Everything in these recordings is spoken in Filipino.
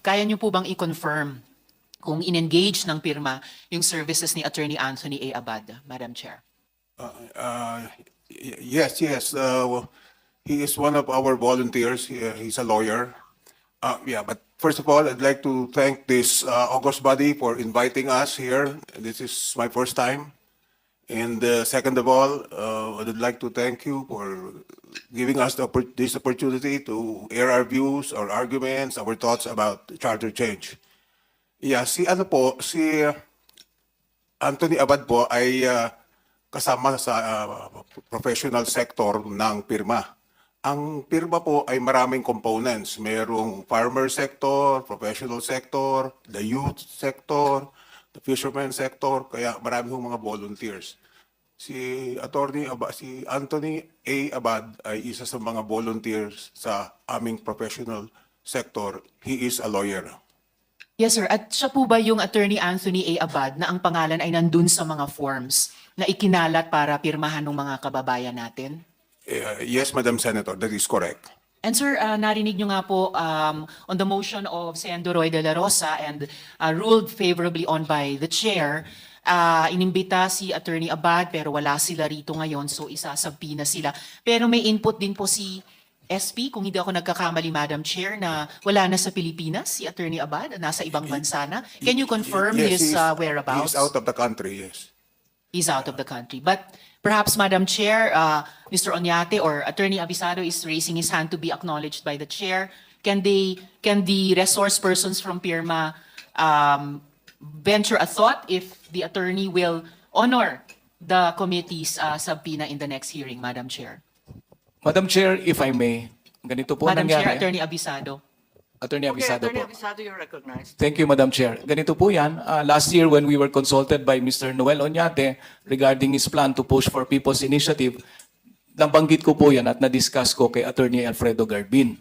kaya niyo po bang i-confirm kung in-engage ng PIRMA yung services ni Attorney Anthony A. Abad, Madam Chair? Yes, yes. He is one of our volunteers. He's a lawyer. Yeah, but first of all, I'd like to thank this August body for inviting us here. This is my first time. And second of all, I'd like to thank you for giving us this opportunity to air our views, our arguments, our thoughts about charter change. Yeah, si Anthony Abad po ay kasama sa professional sector ng PIRMA. Ang PIRMA po ay maraming components. Merong farmer sector, professional sector, the youth sector, the fisherman sector, kaya marami hong mga volunteers. Si Anthony A. Abad ay isa sa mga volunteers sa aming professional sector. He is a lawyer. Yes, sir. At siya po ba yung Attorney Anthony A. Abad na ang pangalan ay nandun sa mga forms na ikinalat para pirmahan ng mga kababayan natin? Yes, Madam Senator, that is correct. And sir, narinig nyo nga po on the motion of Sen. Roy de la Rosa and ruled favorably on by the chair, inimbita si Attorney Abad pero wala sila rito ngayon so isasampi na sila. Pero may input din po si SP, kung hindi ako nagkakamali, Madam Chair, na wala na sa Pilipinas si Attorney Abad, nasa ibang bansa na. Can you confirm his whereabouts? He's out of the country, yes. He's out of the country. But perhaps, Madam Chair, Mr. Onate or Attorney Abisado is raising his hand to be acknowledged by the Chair. Can the resource persons from PIRMA venture a thought if the attorney will honor the committee's subpoena in the next hearing, Madam Chair? Madam Chair, if I may, ganito po Madam nangyari. Chair, Attorney Abisado. Attorney Abisado Attorney po. Abisado, you're recognized. Thank you, Madam Chair. Ganito po yan. Last year when we were consulted by Mr. Noel Onate regarding his plan to push for People's Initiative, nabanggit ko po yan at na-discuss ko kay Attorney Alfredo Garbin.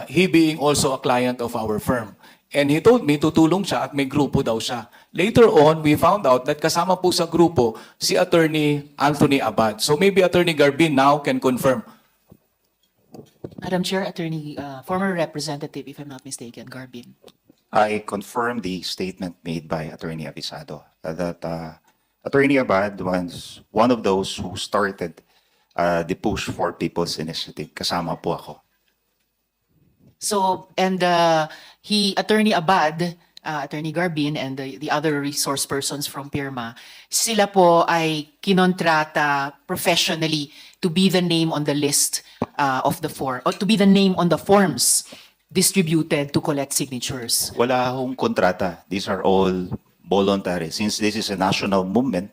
He being also a client of our firm. And he told me tutulong siya at may grupo daw siya. Later on, we found out that kasama po sa grupo si Attorney Anthony Abad. So maybe Attorney Garbin now can confirm. Madam Chair, Attorney, former representative, if I'm not mistaken, Garbin. I confirm the statement made by Attorney Abisado that Attorney Abad was one of those who started the push for People's Initiative. Kasama po ako. So, and Attorney Abad, Attorney Garbin, and the other resource persons from PIRMA, sila po ay kinontrata professionally to be the name on the list of the form, or to be the name on the forms distributed to collect signatures. Wala akong kontrata. These are all voluntary. Since this is a national movement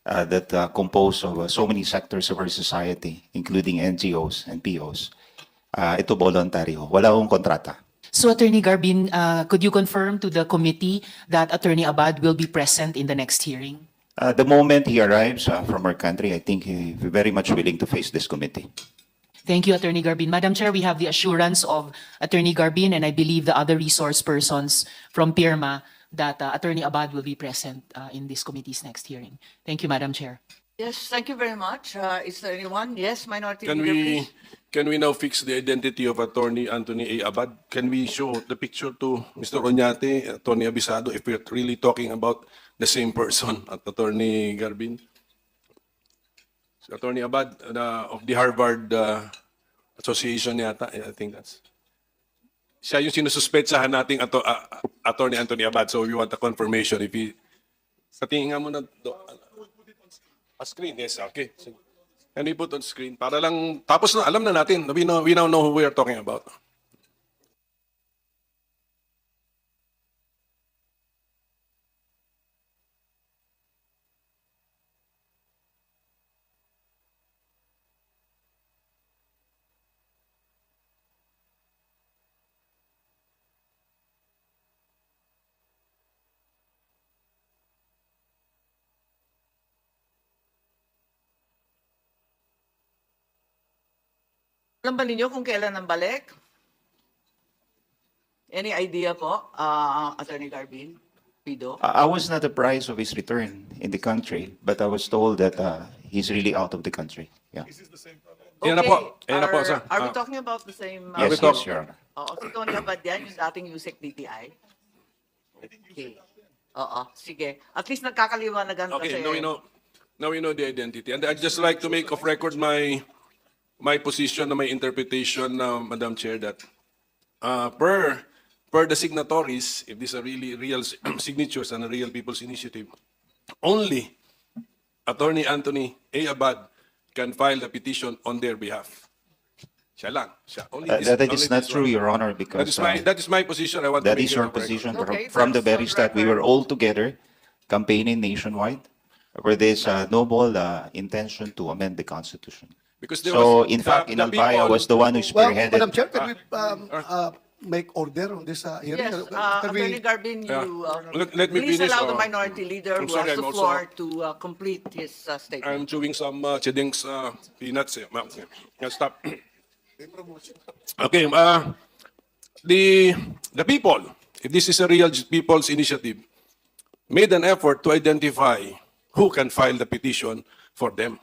that composed of so many sectors of our society, including NGOs and POs, ito voluntary ho. Wala akong kontrata. So, Attorney Garbin, could you confirm to the committee that Attorney Abad will be present in the next hearing? The moment he arrives from our country, I think he's very much willing to face this committee. Thank you, Attorney Garbin. Madam Chair, we have the assurance of Attorney Garbin and I believe the other resource persons from PIRMA that Attorney Abad will be present in this committee's next hearing. Thank you, Madam Chair. Yes, thank you very much. Is there anyone? Yes, Minority Can Leader, we please. can we now fix the identity of Attorney Anthony A. Abad? Can we show the picture to Mr. Onate, Attorney Abisado, if we're really talking about the same person at Attorney Garbin? So, Attorney Abad of the Harvard Association yata, I think that's. Siya yung sinususpetsahan nating Attorney Anthony Abad, so we want a confirmation if he. Sa tingin nga mo na a screen, yes, okay. Sige. Can we put on screen? Para lang, tapos na, alam na natin. We now know who we are talking about. Alam ba ninyo kung kailan ang balik? Any idea po, Attorney Garbin? Pido? I was not apprised of his return in the country, but I was told that he's really out of the country. Yeah. Yan na po. Yan na po, sir. Are we talking about the same? Yes, we talk- yes, Your Honor. Oo, si Tony Abad yan, yung dating USEC DTI. Okay. Oo, sige. At least nagkakaliwanagan Okay, kasi. now we know the identity. And I'd just like to make of record my position na my interpretation, Madam Chair, that per the signatories, if these are really real signatures and a real people's initiative, only Attorney Anthony A. Abad can file the petition on their behalf. Siya lang. Siya. Only this, That only is not this true, one. Your Honor, because That is my position. I want to that make is it your on record. position. Okay, From the that's very on start, we record. were all together campaigning nationwide for this noble intention to amend the Constitution. Because there So, was in fact, in the Albay, I people- was the one who Well, spearheaded. Madam Chair, can we make order on this hearing? Yes, Can we- Attorney Garbin, Yeah. you Let me please finish, allow the or- minority leader I'm who sorry, has the I'm floor also- to complete his statement. I'm chewing some Cheding's peanuts. Ma'am. Yeah, stop. Okay, the people, if this is a real people's initiative, made an effort to identify who can file the petition for them.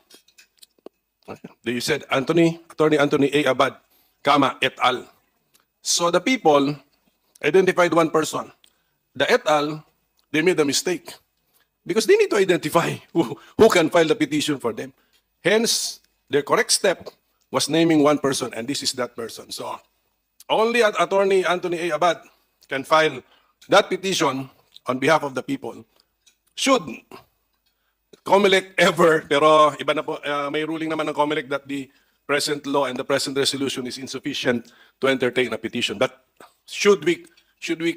They said Attorney Anthony A. Abad, et al. So the people identified one person. The et al, they made a mistake because they need to identify who can file the petition for them. Hence, their correct step was naming one person, and this is that person. So only Attorney Anthony A. Abad can file that petition on behalf of the people. Should COMELEC ever, pero iba na po, may ruling naman ng COMELEC that the present law and the present resolution is insufficient to entertain a petition. But should we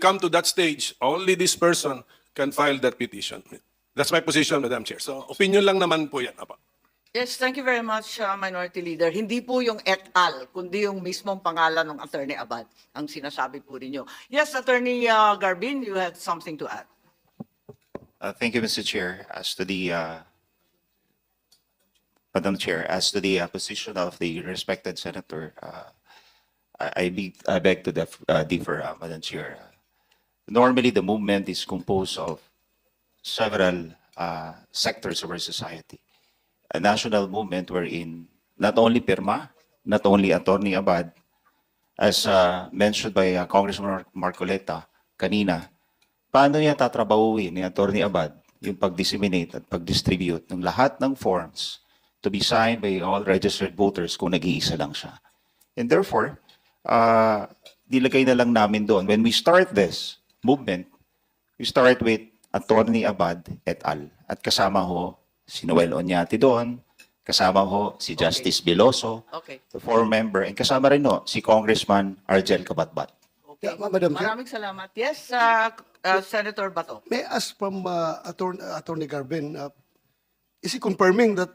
come to that stage, only this person can file that petition. That's my position, Madam Chair. So opinion lang naman po yan. Apa. Yes, thank you very much, Minority Leader. Hindi po yung et al, kundi yung mismong pangalan ng Attorney Abad ang sinasabi po ninyo. Yes, Attorney Garbin, you had something to add. Thank you, Mr. Chair. As to the, Madam Chair, as to the position of the respected senator, I beg to differ, Madam Chair. Normally, the movement is composed of several sectors of our society. A national movement wherein not only PIRMA, not only Attorney Abad, as mentioned by Congressman Marcoleta kanina, paano niya tatrabahuin ni Attorney Abad yung pag-disseminate at pag-distribute ng lahat ng forms to be signed by all registered voters kung nag-iisa lang siya. And therefore, dilagay na lang namin doon. When we start this movement, we start with Attorney Abad et al. At kasama ho si Noel Onate doon, kasama ho si Justice Biloso, Okay. the former member, and kasama rin ho si Congressman Argel Cabatbat. Okay. Yeah, Madam Chair. Maraming salamat. Yes, Senator Bato. May I ask from Attorney Garbin, is he confirming that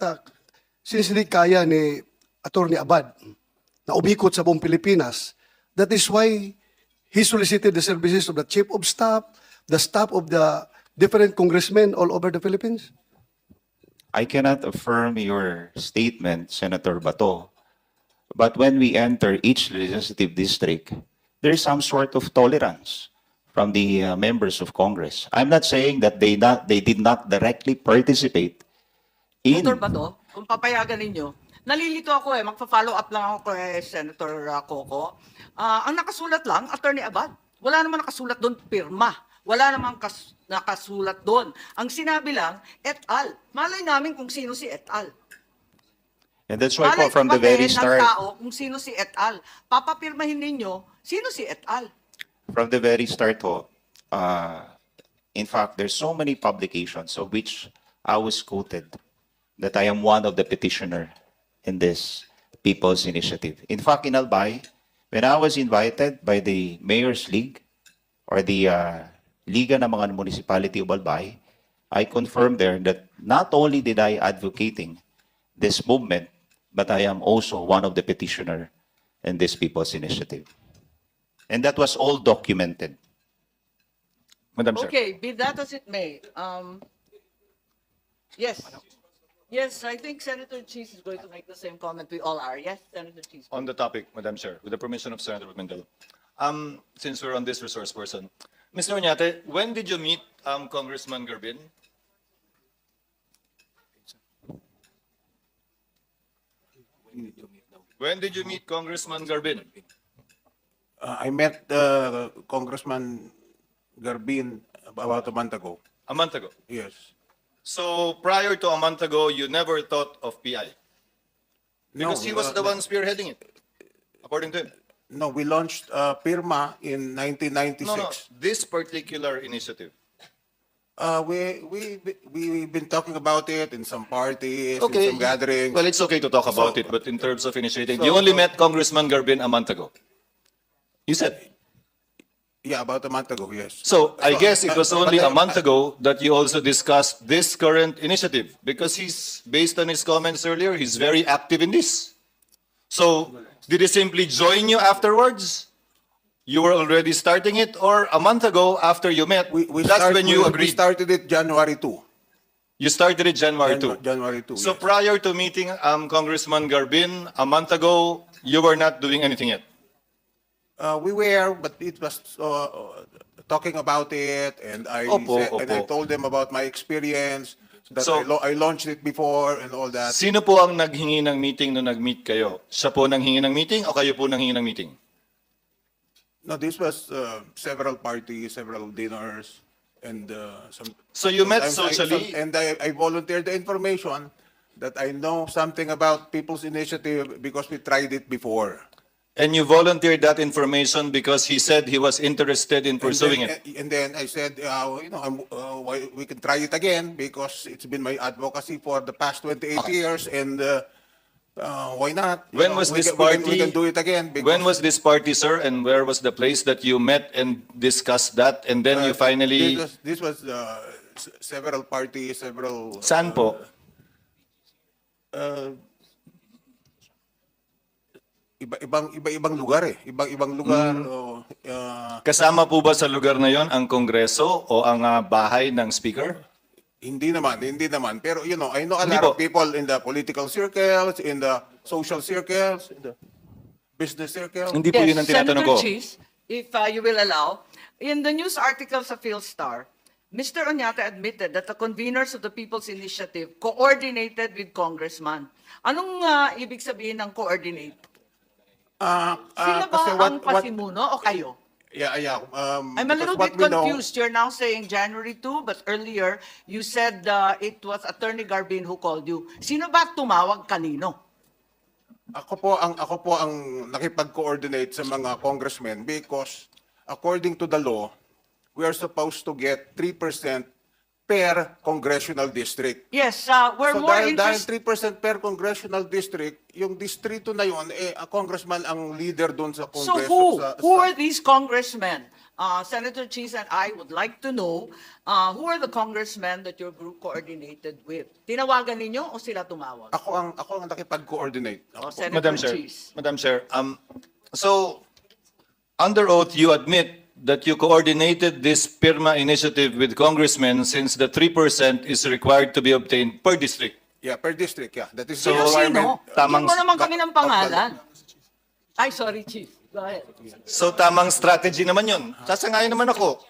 since hindi kaya ni Attorney Abad na umikot sa buong Pilipinas, that is why he solicited the services of the Chief of Staff, the staff of the different congressmen all over the Philippines? I cannot affirm your statement, Senator Bato, but when we enter each legislative district, there is some sort of tolerance from the members of Congress. I'm not saying that they did not directly participate in. Senator Bato, kung papayagan ninyo, nalilito ako magpa-follow up lang ako kay Senator Coco. Ang nakasulat lang, Attorney Abad. Wala naman nakasulat doon, PIRMA. Wala namang nakasulat doon. Ang sinabi lang, et al. Malay namin kung sino si et al. And that's why Malay po, from the pa very din ng start, tao kung sino si et al. Papapirmahin ninyo, sino si et al. from the very start ho, in fact, there's so many publications of which I was quoted that I am one of the petitioner in this People's Initiative. In fact, in Albay, when I was invited by the Mayor's League or the Liga ng mga Municipality of Albay, I confirmed there that not only did I advocating this movement, but I am also one of the petitioner in this People's Initiative. And that was all documented. Madam Chair. Okay, be that as it may. Yes. Yes, I think Senator Cheese is going to make the same comment we all are. Yes, Senator Cheese. On the topic, Madam Chair, with the permission of Senator Mendel, since we're on this resource person, Mr. Onate, when did you meet Congressman Garbin? When did you meet Congressman Garbin? I met Congressman Garbin about a month ago. A month ago. Yes. So prior to a month ago, you never thought of PI? Because he was the one spearheading it, according to him. No, we launched PIRMA in 1996. No, this particular initiative. We've been talking about it in some parties, Okay. in some gatherings. Well, it's okay to talk about it, but in terms of initiative, you only met Congressman Garbin a month ago. You said. Yeah, about a month ago, yes. So I guess it was only but a month ago that you also discussed this current initiative, because he's, based on his comments earlier, he's very active in this. So did he simply join you afterwards? You were already starting it, or a month ago after you met, that's when you We agreed? started it January 2. You started it January 2. January 2, So yes. prior to meeting Congressman Garbin a month ago, you were not doing anything yet? We were, but it was talking about it, and I Opo. told them about my experience, that So- I launched it before and all that. Sino po ang naghingi ng meeting nung nag-meet kayo? Siya po nanghingi ng meeting o kayo po nanghingi ng meeting? No, this was several parties, several dinners, and some. So you met sometimes socially? I volunteered the information that I know something about People's Initiative because we tried it before. And you volunteered that information because he said he was interested in pursuing it? And then I said, we can try it again because it's been my advocacy for the past 28 years, and why not? You When know, was we this can- we can- party? We can do it again. Because, When was this party, sir, and where was the place that you met and discussed that, and then you finally... This was several parties, several. Saan po? Iba-ibang lugar eh. Iba-ibang lugar. Kasama po ba sa lugar na yon ang Kongreso o ang bahay ng Speaker? Hindi naman. Pero I know a Hindi lot po. of people in the political circles, in the social circles, in the business circles. Hindi po yun ang tinatanong ko. Senator Cheese, if you will allow, in the news article sa PhilStar, Mr. Onate admitted that the conveners of the People's Initiative coordinated with Congressman. Anong ibig sabihin ng coordinate? Sila ba Kasi ang pasimuno o kayo? Yeah. I'm a little because bit what we know- confused. You're now saying January 2, but earlier you said it was Attorney Garbin who called you. Sino ba tumawag kanino? Ako po ang nakipag-coordinate sa mga congressmen because according to the law, we are supposed to get 3% per congressional district. Yes, we're So more dahil interested. 3% per congressional district, yung distrito na yon, a congressman ang leader doon sa So Kongreso. who are these congressmen? Senator Cheese and I would like to know who are the congressmen that your group coordinated with? Tinawagan ninyo o sila tumawag? Ako ang nakipag-coordinate. O, Senator Madam Chair, Cheese. Madam Chair, so under oath, you admit that you coordinated this PIRMA initiative with congressmen since the 3% is required to be obtained per district. Yeah, per district, yeah. That is So, the Sino? requirement. tamang- Hindi mo naman kami ng pangalan. Ay, sorry, Chief. Go ahead. So tamang strategy naman yun. Sasangayon naman ako.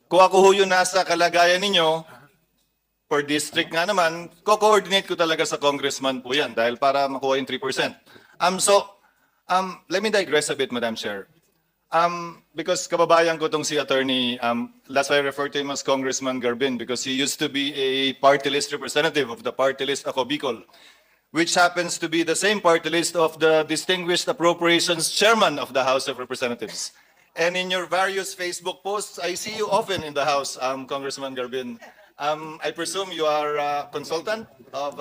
Kung ako ho yung nasa kalagayan ninyo, per district nga naman, ko-coordinate ko talaga sa congressman po yan dahil para makuha yung 3%. Let me digress a bit, Madam Chair. Because kababayan ko tong si attorney, that's why I refer to him as Congressman Garbin because he used to be a party list representative of the party list Ako Bicol, which happens to be the same party list of the distinguished appropriations chairman of the House of Representatives. And in your various Facebook posts, I see you often in the House, Congressman Garbin. I presume you are a consultant of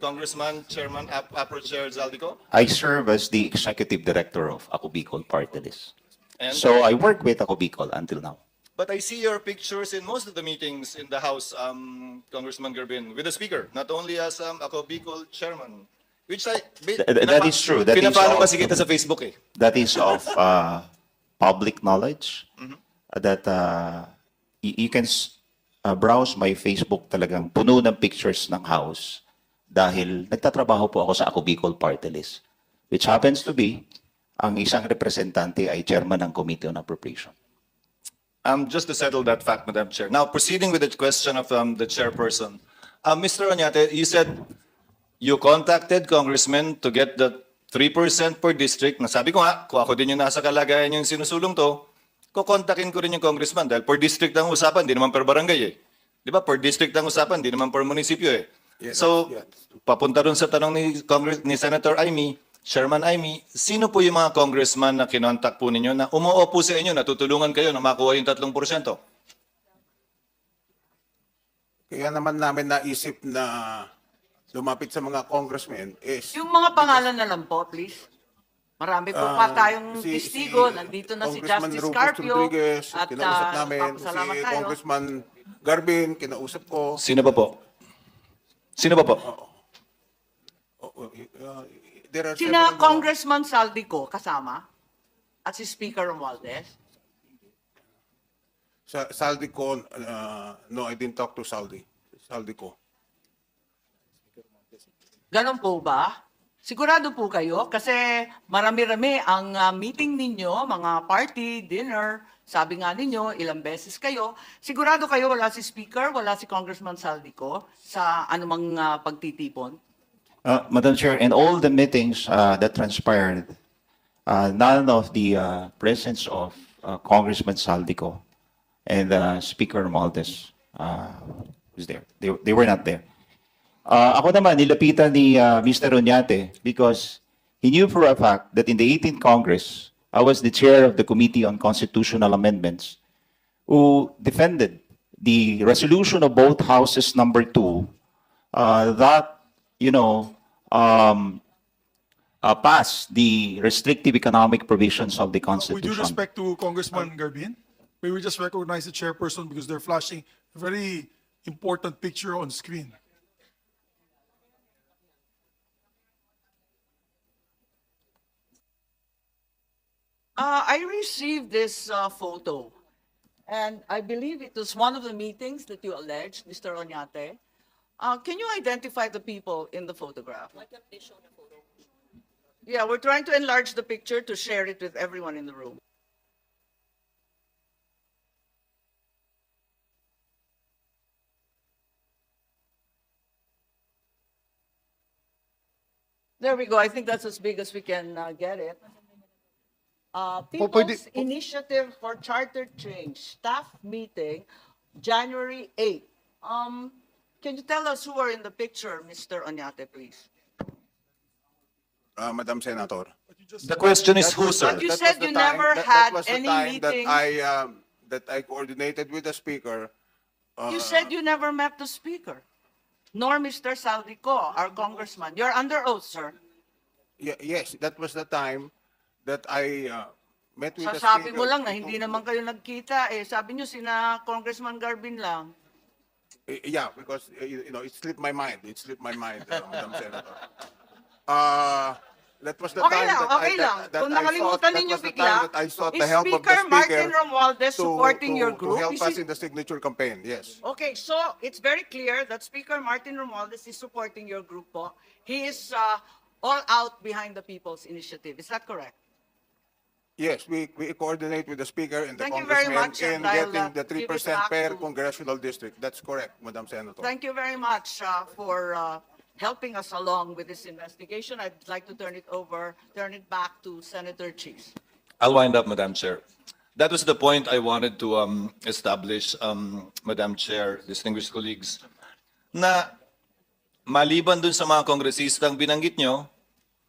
Congressman Chairman Apro Chair Zaldico? I serve as the executive director of Ako Bicol Party List. And, So I work with Ako Bicol until now. but I see your pictures in most of the meetings in the House, Congressman Garbin, with the Speaker, not only as Ako Bicol Chairman. Which That is true. That is Pinapalo all. kasi kita sa Facebook eh. That is of public knowledge that you can browse my Facebook, talagang puno ng pictures ng house dahil nagtatrabaho po ako sa Ako Bicol Party List, which happens to be ang isang representante ay chairman ng Committee on Appropriation. Just to settle that fact, Madam Chair. Now, proceeding with the question of the chairperson. Mr. Onate, you said you contacted congressmen to get the 3% per district, na sabi ko nga, kung ako din yung nasa kalagayan yung sinusulong to, kukontakin ko rin yung congressman dahil per district ang usapan, di naman per barangay eh. Di ba? Per district ang usapan, di naman per munisipyo eh. So, papunta rin sa tanong ni Senator Imee, Chairman Imee, sino po yung mga congressman na kinontak po ninyo na umuo po sa inyo, natutulungan kayo na makuha yung 3%? Kaya naman namin naisip na lumapit sa mga congressmen is Yung mga pangalan na lang po, please. Marami po pa tayong testigo. Nandito na si Congressman Justice Rufus Carpio. Rodriguez, At kinausap namin. papasalamat Si tayo. Congressman Garbin, kinausap ko. Sino ba po? Sino ba po? There are Sina several- Congressman Saldico kasama at si Speaker Romualdez. Sa Saldico, no, I didn't talk to Saldico. Ganon po ba? Sigurado po kayo? Kasi marami-rami ang meeting ninyo, mga party, dinner. Sabi nga ninyo, ilang beses kayo. Sigurado kayo wala si Speaker, wala si Congressman Saldico sa anumang pagtitipon? Madam Chair, in all the meetings that transpired, none of the presence of Congressman Saldico and Speaker Romualdez was there. They were not there. Ako naman, nilapitan ni Mr. Onate because he knew for a fact that in the 18th Congress, I was the chair of the Committee on Constitutional Amendments who defended the resolution of both houses number 2 that, pass the restrictive economic provisions of the With due Constitution. respect to Congressman Garbin, may we just recognize the chairperson because they're flashing a very important picture on screen. I received this photo, and I believe it was one of the meetings that you alleged, Mr. Onate. Can you identify the people in the photograph? Why can't they show the photo? Yeah, we're trying to enlarge the picture to share it with everyone in the room. There we go. I think that's as big as we can get it. People's Initiative for Charter Change, staff meeting, January 8. Can you tell us who are in the picture, Mr. Onate, please? Madam Senator. The question is who, sir? But you That said was the you time- never that had was the any time meetings. that I coordinated with the speaker. You said you never met the speaker, nor Mr. Saldico, our congressman. You're under oath, sir. Yes, that was the time that I met with the speaker. Sasabi mo lang na hindi naman kayo nagkita. Sabi nyo sina Congressman Garbin lang. Yeah, because it slipped my mind. It slipped my mind, Madam Senator. That was the Okay time lang, that okay lang. Kung nakalimutan ninyo that bigla, I sought is the help of the Speaker speaker Martin Romualdez supporting your to group? help Is us he- in the signature campaign. Yes. Okay, so it's very clear that Speaker Martin Romualdez is supporting your group po. He is all out behind the People's Initiative. Is that correct? Yes, we coordinate with the speaker and the Thank you very congressman much, in and I'll, getting the give it 3% back per to- congressional district. That's correct, Madam Senator. Thank you very much for helping us along with this investigation. I'd like to turn it back to Senator Cheese. I'll wind up, Madam Chair. That was the point I wanted to establish, Madam Chair, distinguished colleagues, na maliban dun sa mga kongresistang binanggit nyo,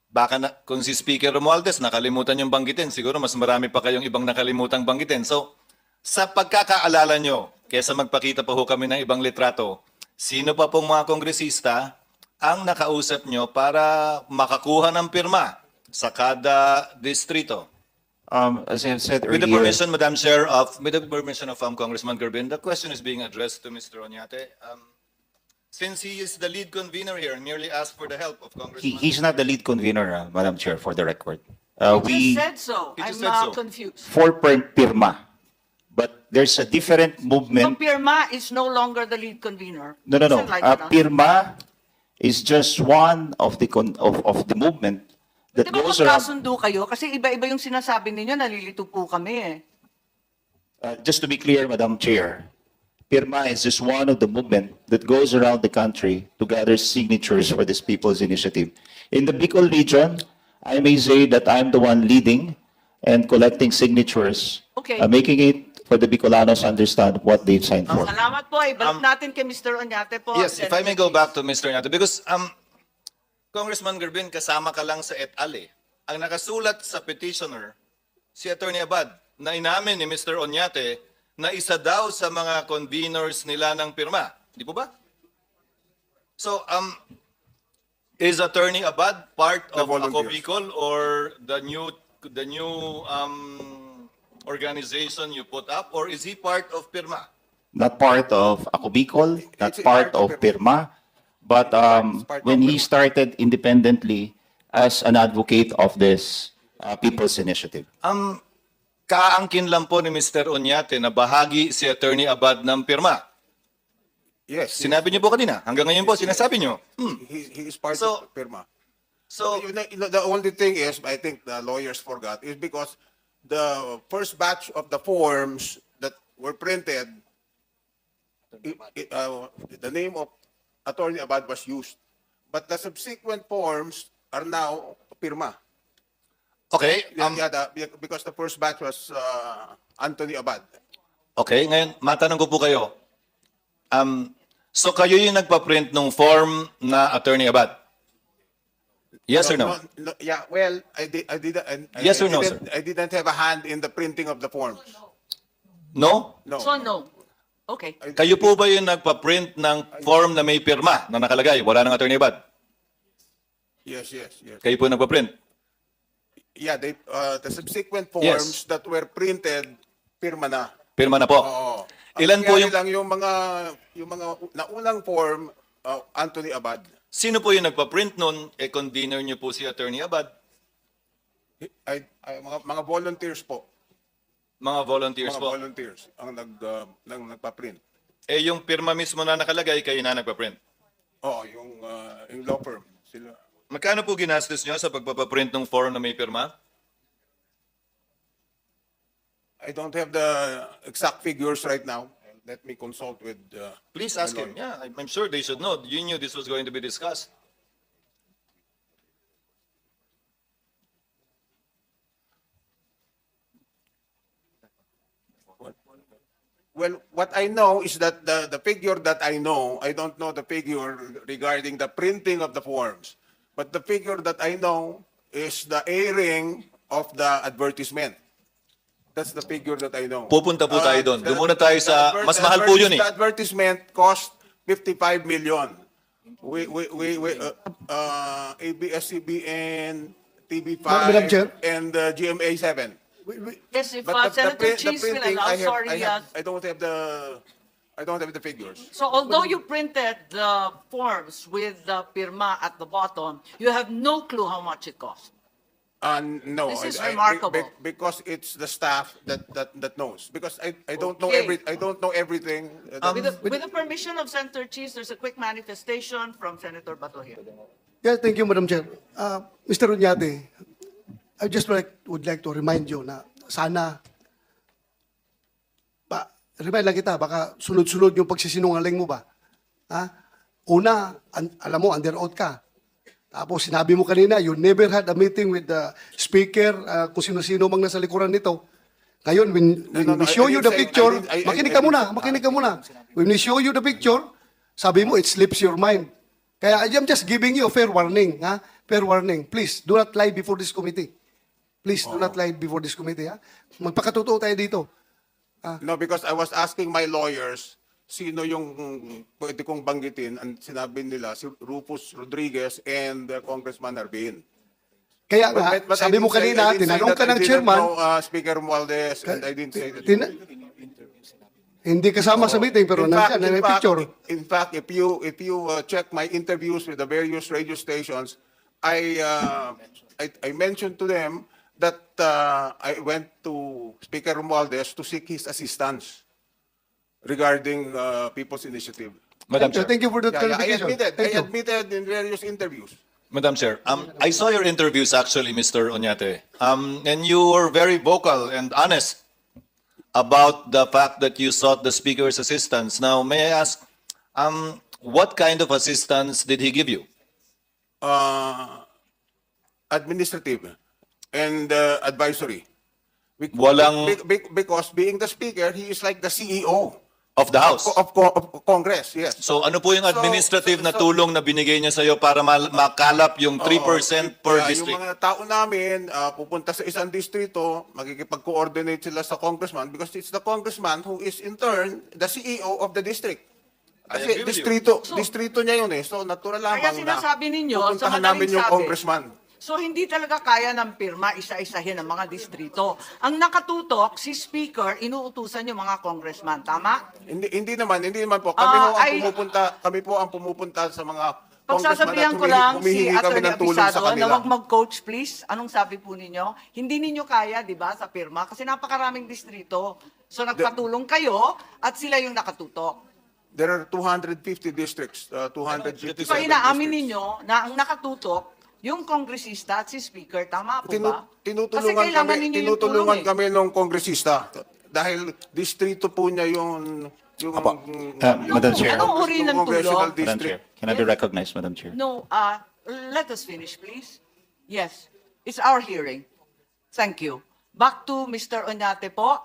baka kung si Speaker Romualdez nakalimutan yung banggitin, siguro mas marami pa kayong ibang nakalimutang banggitin. So, sa pagkakaalala nyo, kesa magpakita pa ho kami ng ibang litrato, sino pa pong mga kongresista ang nakausap nyo para makakuha ng pirma sa kada distrito? As I said With the earlier, permission, Madam Chair, with the permission of Congressman Garbin, the question is being addressed to Mr. Onate. Since he is the lead convener here, merely ask for the help of Congressman. he's not the lead convener, Madam Chair, for the record. You We, just said so. He I'm just said so. confused. for PIRMA, but there's a different So movement. PIRMA is no longer the lead convener. No. Please enlighten us. PIRMA is just one of the of the movement that Di ba goes around. magkasundo kayo? Kasi iba-iba yung sinasabi ninyo, nalilito po kami eh. Just to be clear, Madam Chair, PIRMA is just one of the movement that goes around the country to gather signatures for this People's Initiative. In the Bicol region, I may say that I'm the one leading and collecting signatures, Okay. making it for the Bicolanos understand what they've signed for. Salamat po. Ibalik natin kay Mr. Onate po. Yes, if I may go Senator back to Mr. Onate, because Congressman Garbin, kasama ka lang sa et al. Ang nakasulat sa petitioner, si Attorney Abad, na inamin ni Mr. Onate na isa daw sa mga conveners nila ng pirma. Di po ba? So, is Attorney Abad part The of volunteers. Ako Bicol or the new organization you put up, or is he part of pirma? Not part of Ako Bicol, not It's part part of of PIRMA, but when he started independently as an advocate of this People's Initiative. Kaangkin lang po ni Mr. Onate na bahagi si Attorney Abad ng pirma. Yes, Sinabi niyo po kanina. Hanggang ngayon po, sinasabi niyo. he is part So- of PIRMA. So, The only thing is, I think the lawyers forgot, is because the first batch of the forms that were printed, the name of Attorney Abad was used. But the subsequent forms are now PIRMA. okay. Because the first batch was Anthony Abad. Okay, ngayon, matanong ko po kayo. So kayo yung nagpa-print ng form na Attorney Abad? Yes or no? Yeah, well, I did. Yes or no, sir? I didn't have a hand in the printing of the forms. No? No. So, no. Okay. Kayo po ba yung nagpa-print ng form na may pirma na nakalagay? Wala ng Attorney Abad? Yes. Kayo po nagpa-print? Yeah, the subsequent Yes. forms that were printed, pirma na. Pirma na po. Oo. Ilan Ang po nangyari yung... lang yung mga naunang form, Anthony Abad. Sino po yung nagpa-print nun? Convener niyo po si Attorney Abad? Mga volunteers po. Mga volunteers Mga po. volunteers ang nagpa-print. Yung pirma mismo na nakalagay, kayo na nagpa-print. Oh, yung law firm. Sila. Magkano po ginastos niyo sa pagpapaprint ng form na may pirma? I don't have the exact figures right now. Let me consult with. Please ask him. Yeah, I'm sure they should know. You knew this was going to be discussed. Well, what I know is that the figure that I know, I don't know the figure regarding the printing of the forms. But the figure that I know is the airing of the advertisement. That's the figure that I know. Pupunta po tayo doon. Doon muna tayo sa... the Mas mahal po yun eh. The advertisement cost 55 million. ABS-CBN, TV5, Madam Chair. and GMA 7. Yes, if But Senator Cheese will allow, sorry. I don't have the figures. So although you printed the forms with the pirma at the bottom, you have no clue how much it cost. No, This is remarkable. Because it's the staff that knows. Because I don't know Okay. I don't know everything. With the permission of Senator Cheese, there's a quick manifestation from Senator Bato here. Yeah, thank you, Madam Chair. Mr. Unyate, I just would like to remind you na sana, remind lang kita, baka sunod-sunod yung pagsisinungaling mo ba? Ha? Una, alam mo, under oath ka. Tapos sinabi mo kanina, you never had a meeting with the speaker, kung sino-sino mang nasa likuran nito. Ngayon, when No, we I show you didn't the say- picture, I didn't- makinig ka muna. When we show you the picture, sabi mo, it slips your mind. Kaya I'm just giving you a fair warning. Ha? Fair warning. Please, do not lie before this committee. Please, do not lie before this committee. Ha? Magpakatotoo tayo dito. No, because I was asking my lawyers sino yung pwede kong banggitin. Ang sinabi nila si Rufus Rodriguez and Congressman Harbin. Kaya nga, But I sabi mo didn't say- kanina, I didn't say tinanong that ka I ng didn't chairman, know, Speaker Romualdez, and I didn't say that. hindi kasama sa meeting, pero nandiyan, may picture. In fact, if you check my interviews with the various radio stations, I mentioned to them that I went to Speaker Romualdez to seek his assistance regarding People's Initiative. Madam Chair. Thank you for that Yeah, clarification. I Thank you. admitted in various interviews. Madam Chair, I saw your interviews actually, Mr. Onate, and you were very vocal and honest about the fact that you sought the Speaker's assistance. Now, may I ask, what kind of assistance did he give you? administrative and advisory. Walang- Because being the speaker, he is like the CEO Of the House. of Congress, yes. So ano po yung So- administrative na so- tulong na binigay niya sa'yo para makalap yung 3% per Kaya district? Yung mga tao namin, pupunta sa isang distrito, magkikipag-coordinate sila sa congressman because it's the congressman who is in turn the CEO of the district. I agree Kasi with distrito niya yun eh. So natural lamang Kaya sinasabi ninyo, sa pupuntahan madaling namin yung sabi, congressman. So hindi talaga kaya ng pirma isa-isahin ang mga distrito. Ang nakatutok, si Speaker, inuutusan yung mga congressman. Tama? Hindi naman po. Kami po ang pumupunta sa mga Pagsasabihan ko congressman at lang si humihingi kami Atty. ng tulong sa Abisado na kanila. wag mag-coach please. Anong sabi po ninyo? Hindi ninyo kaya, di ba, sa pirma? Kasi napakaraming distrito. So nagpatulong kayo at sila yung nakatutok. There are 250 districts, 257 So inaamin districts. ninyo na ang nakatutok yung kongresista at si Speaker. Tama po ba? Kasi Tinutulungan kailangan ninyo yung tulong eh. kami ng kongresista dahil distrito po niya yung Madam Chair. Anong uri ng congressional tulong? Madam district. Chair, can I be recognized, Madam Chair? No, let us finish, please. Yes, it's our hearing. Thank you. Back to Mr. Onate po.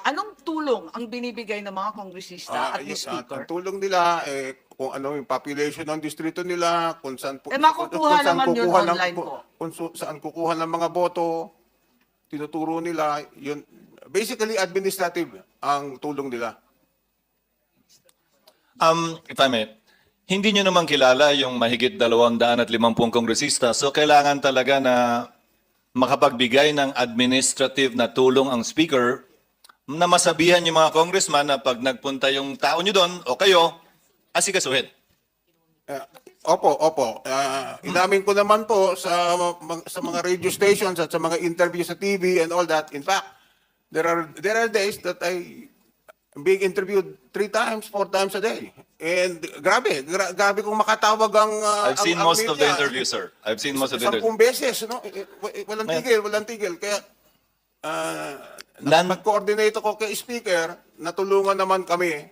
Anong tulong ang binibigay ng mga kongresista at ni Speaker? Ang tulong nila, kung ano yung population ng distrito nila, kung saan makukuha naman yun online po. Kung saan kukuha ng mga boto, tinuturo nila, yun. Basically, administrative ang tulong nila. If I may, hindi nyo naman kilala yung mahigit 250 kongresista. So kailangan talaga na makapagbigay ng administrative na tulong ang Speaker na masabihan yung mga congressman na pag nagpunta yung tao nyo doon o kayo, asikasuhin. Opo. Inamin ko naman po sa mga radio stations at sa mga interviews sa TV and all that. In fact, there are days that I'm being interviewed 3 times, 4 times a day. And grabe kung makatawag ang I've seen ang most of the media. interviews, sir. I've seen most of the 10 interviews. beses, no? Walang tigil. Kaya mag-coordinate ako kay Speaker, natulungan naman kami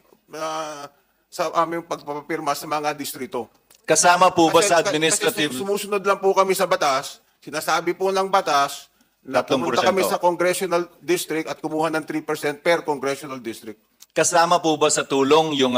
sa aming pagpapapirma sa mga distrito. Kasama po ba sa Kasi administrative? sumusunod lang po kami sa batas, sinasabi po ng batas na 3%. pumunta kami sa congressional district at kumuha ng 3% per congressional district. Kasama po ba sa tulong yung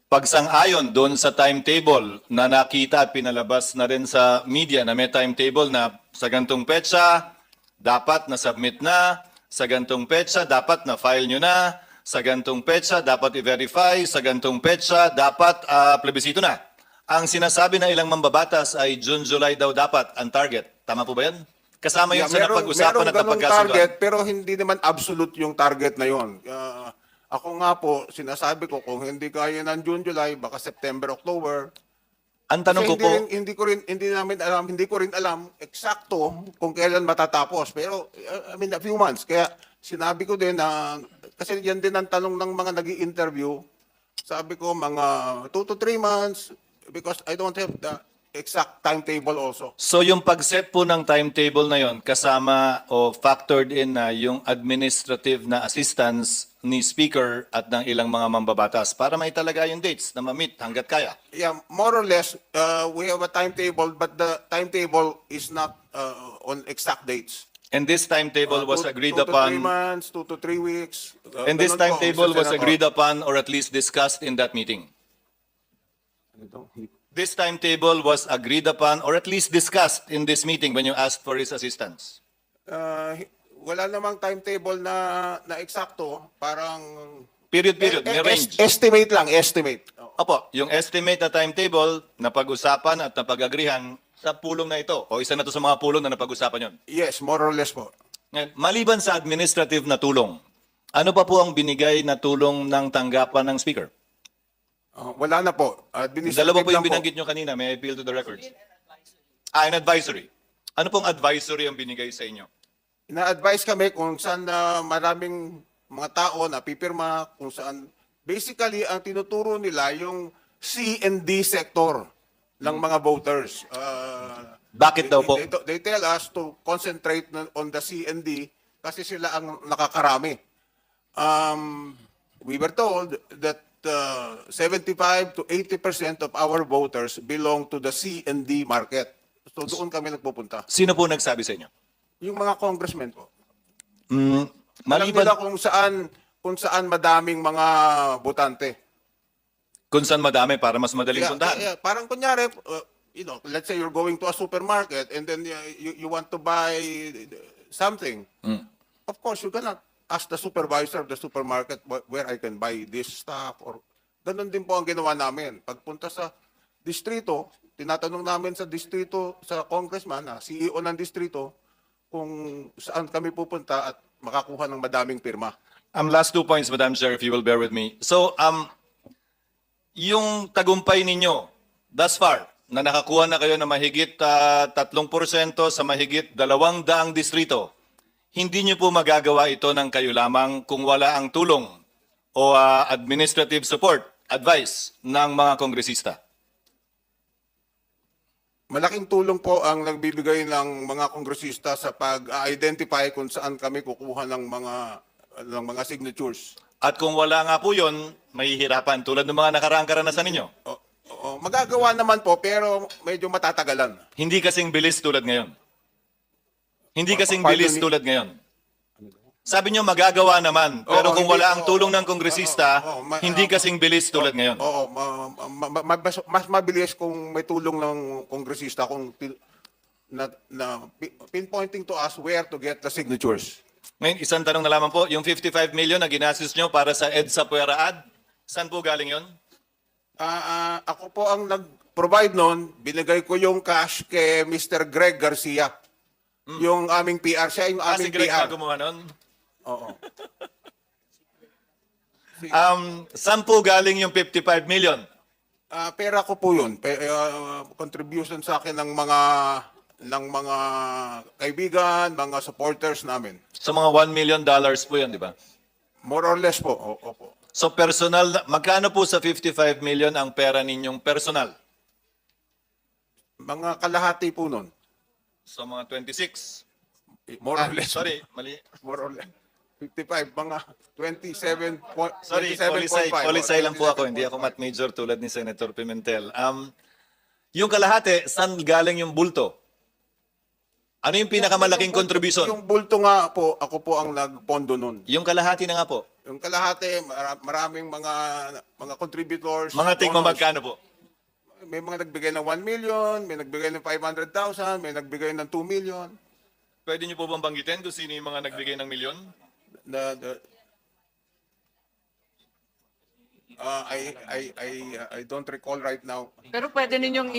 pagsang-ayon doon sa timetable na nakita at pinalabas na rin sa media na may timetable na sa gantong petsa, dapat na-submit na, sa gantong petsa, dapat na-file nyo na, sa gantong petsa, dapat i-verify, sa gantong petsa, dapat plebisito na. Ang sinasabi ng ilang mambabatas ay June, July daw dapat ang target. Tama po ba yan? Kasama yun sa napag-usapan at ganung target, napagkasunduan. pero hindi naman absolute yung target na yun. Ako nga po, sinasabi ko, kung hindi kaya ng June, July, baka September, October. Ang tanong ko po, Hindi ko rin alam eksakto kung kailan matatapos. Pero, a few months. Kaya sinabi ko din na, kasi yan din ang tanong ng mga nag-i-interview. Sabi ko, mga 2 to 3 months, because I don't have the exact timetable also. so yung pag-set po ng timetable na yon kasama o factored in na yung administrative na assistance ni Speaker at ng ilang mga mambabatas para may talaga yung dates na ma-meet hanggat kaya. Yeah, more or less, we have a timetable, but the timetable is not on exact dates. And this timetable was agreed 2 to 3 upon, months, 2 to 3 weeks. and this Ganun po, timetable Mr. was Senator. agreed upon or at least discussed in that meeting. This timetable was agreed upon or at least discussed in this meeting when you asked for his assistance. Wala namang timetable na eksakto, parang Period, may range. estimate lang, estimate. Opo, yung estimate na timetable na pag-usapan at napag-agrihan sa pulong na ito o isa na to sa mga pulong na napag-usapan yon. Yes, more or less po. Ngayon, maliban sa administrative na tulong, ano pa po ang binigay na tulong ng tanggapan ng Speaker? Wala na po. Dalawa po yung lang binanggit nyo kanina. May I appeal to the records? An advisory. Ano pong advisory ang binigay sa inyo? Ina-advise kami kung saan maraming mga tao na pipirma, kung saan basically ang tinuturo nila yung C and D sector ng mga voters. Bakit daw po? They tell us to concentrate on the C and D kasi sila ang nakakarami. We were told that 75 to 80% of our voters belong to the C and D market. So doon kami nagpupunta. Sino po nagsabi sa inyo? Yung mga congressmen po. Alam Maliban nila kung saan madaming mga botante. kung saan madami para mas madaling puntahan. Parang kunyari, let's say you're going to a supermarket and then you want to buy something. Of course, you're gonna ask the supervisor of the supermarket where I can buy this stuff. Or ganun din po ang ginawa namin. Pagpunta sa distrito, tinatanong namin sa distrito, sa congressman, CEO ng distrito, kung saan kami pupunta at makakuha ng madaming pirma. Last 2 points, Madam Chair, if you will bear with me. So, yung tagumpay ninyo, thus far, na nakakuha na kayo na mahigit 3% sa mahigit 200 distrito, hindi nyo po magagawa ito ng kayo lamang kung wala ang tulong o administrative support, advice ng mga kongresista. Malaking tulong po ang nagbibigay ng mga kongresista sa pag-identify kung saan kami kukuha ng mga signatures. At kung wala nga po yun, mahihirapan tulad ng mga nakaraang karanasan ninyo. Magagawa naman po pero medyo matatagalan. Hindi kasing bilis tulad ngayon. Hindi kasing Pardon bilis me? tulad ngayon. Sabi nyo magagawa naman, pero kung wala ang tulong ng kongresista, hindi kasing bilis tulad ngayon. Oo, mas mabilis kung may tulong ng kongresista kung pinpointing to us where to get the signatures. Ngayon, isang tanong na lamang po, yung 55 million na ginastos nyo para sa EDSA Puera ad, saan po galing yon? Ako po ang nag-provide noon, binigay ko yung cash kay Mr. Greg Garcia. Yung aming PR, siya yung Si aming Greg PR. na gumawa nun? Oo. Saan po galing yung 55 million? Pera ko po yun. Contribution sa akin ng mga kaibigan, mga supporters namin. So mga $1 million po yun, di ba? More or less po. Opo. So personal, magkano po sa 55 million ang pera ninyong personal? Mga kalahati po nun. So mga 26. More or less. Sorry, mali. More or less. 55, mga 27. Sorry, 27.5. polisay lang po ako. Hindi ako math major tulad ni Senator Pimentel. Yung kalahati, saan galing yung bulto? Ano yung pinakamalaking contribution? Yung bulto nga po, ako po ang nagpondo nun. Yung kalahati na nga po. Yung kalahati, maraming mga contributors. Mga tingmo donors. magkano po? May mga nagbigay ng 1 million, may nagbigay ng 500,000, may nagbigay ng 2 million. Pwede niyo po bang banggitin kung sino yung mga nagbigay ng milyon? I don't recall right now. Pero pwede ninyong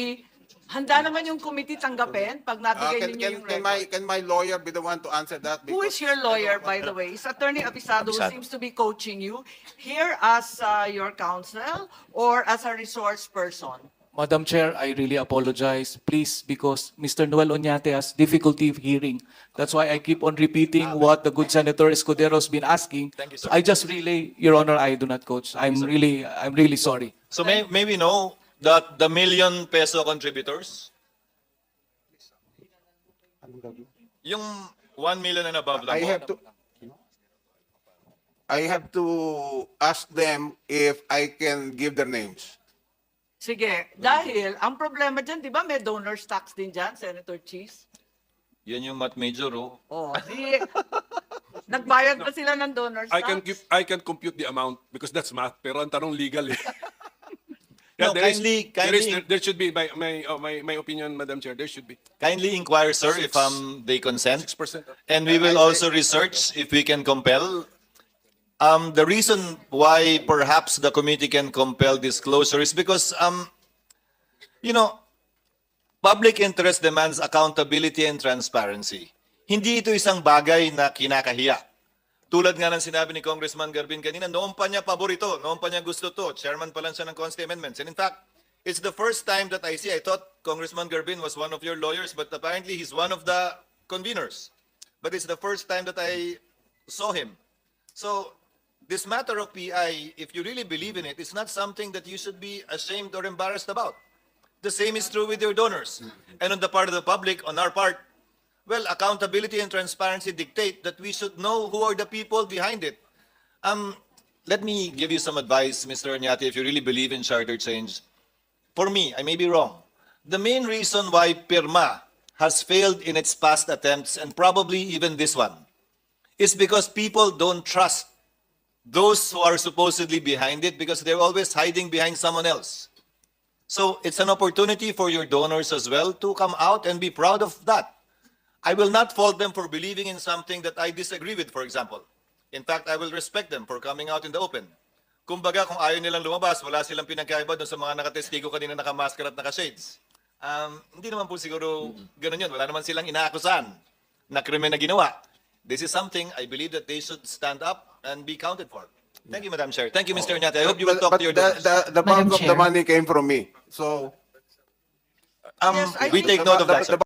handa naman yung committee tanggapin pag nabigay ninyo yung record. Can my lawyer be the one to answer that? Who is your lawyer, by the way? Is Attorney Abisado who seems to be coaching you here as your counsel or as a resource person? Madam Chair, I really apologize. Please, because Mr. Noel Onate has difficulty hearing. That's why I keep on repeating what the good Senator Escudero's been asking. Thank you, sir. I just relay, Your Honor, I do not coach. I'm really sorry. So may we know that the million peso contributors, yung 1 million and above lang po, I have to ask them if I can give their names. Sige, dahil ang problema dyan, di ba may donors tax din dyan, Senator Cheese? yan yung math major, oh. Oh, nagbayad ba sila ng donors tax? I can compute the amount because that's math, pero ang tanong legal eh. No, There should be, my opinion, Madam Chair, there should be. kindly inquire, sir, if they consent. 6%. And we will also research if we can compel. The reason why perhaps the committee can compel disclosure is because, public interest demands accountability and transparency. Hindi ito isang bagay na kinakahiya. Tulad nga ng sinabi ni Congressman Garbin kanina, noon pa niya paborito, noon pa niya gusto to. Chairman pa lang siya ng Constitution Amendments. And in fact, it's the first time that I thought Congressman Garbin was one of your lawyers, but apparently he's one of the conveners. But it's the first time that I saw him. So, this matter of PI, if you really believe in it, it's not something that you should be ashamed or embarrassed about. The same is true with your donors. And on the part of the public, on our part, well, accountability and transparency dictate that we should know who are the people behind it. Let me give you some advice, Mr. Onate, if you really believe in charter change. For me, I may be wrong, the main reason why PIRMA has failed in its past attempts, and probably even this one, is because people don't trust those who are supposedly behind it because they're always hiding behind someone else. So it's an opportunity for your donors as well to come out and be proud of that. I will not fault them for believing in something that I disagree with, for example. In fact, I will respect them for coming out in the open. Kumbaga, kung ayaw nilang lumabas, wala silang pinagkaiba doon sa mga nakatestigo kanina nakamasker at nakashades. Hindi naman po siguro ganun yun. Wala naman silang inaakusan na krimen na ginawa. This is something I believe that they should stand up and be counted for. Thank you, Madam Chair. Thank you, Mr. Onate. I hope you will talk to your donors. The Madam bulk of the Chair. money came from me. So We take note of that, sir.